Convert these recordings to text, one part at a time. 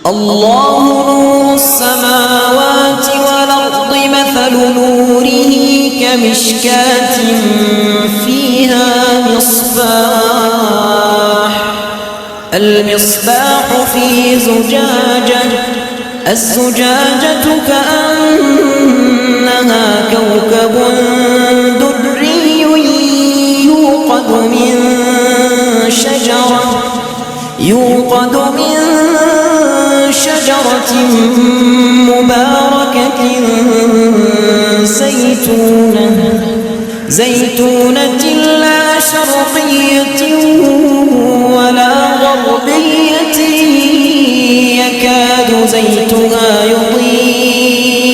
الله نور السماوات والأرض مثل نوره كمشكاة فيها مصباح المصباح في زجاجة الزجاجة كأنها كوكب دري يوقد من شجرة مباركة زيتونة لا شرقية ولا غربية يكاد زيتها يضيء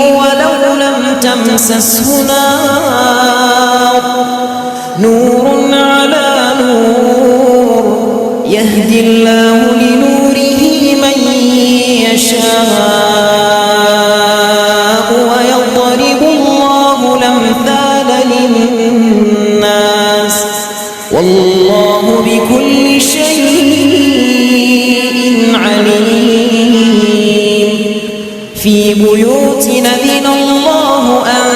ولو لم تمسسه نار نور على نور يهدي الله لنوره من يشاء ويضرب الله الأمثال للناس والله بكل شيء عليم في بيوت أذن الله أن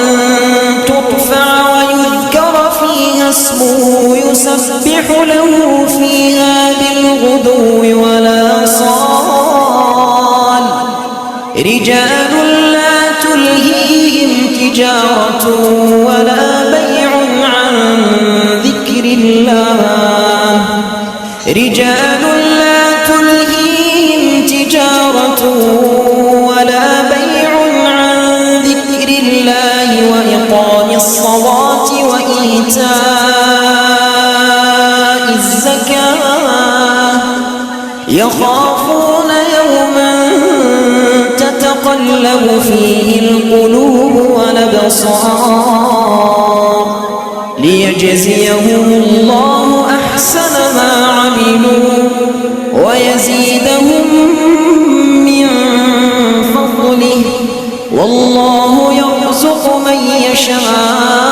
ترفع ويذكر فيها اسمه يسبح له فيها بالغدو والآصال رجال لا تلهيهم تجارة ولا بيع عن ذكر الله رجال لا تلهيهم تجارة ولا بيع عن ذكر الله وإقام الصلاة وإيتاء الزكاة يخافون يوما تتقلب فيه القلوب والأبصار ليجزيهم الله أحسن ما عملوا ويزيدهم من فضله والله يرزق من يشاء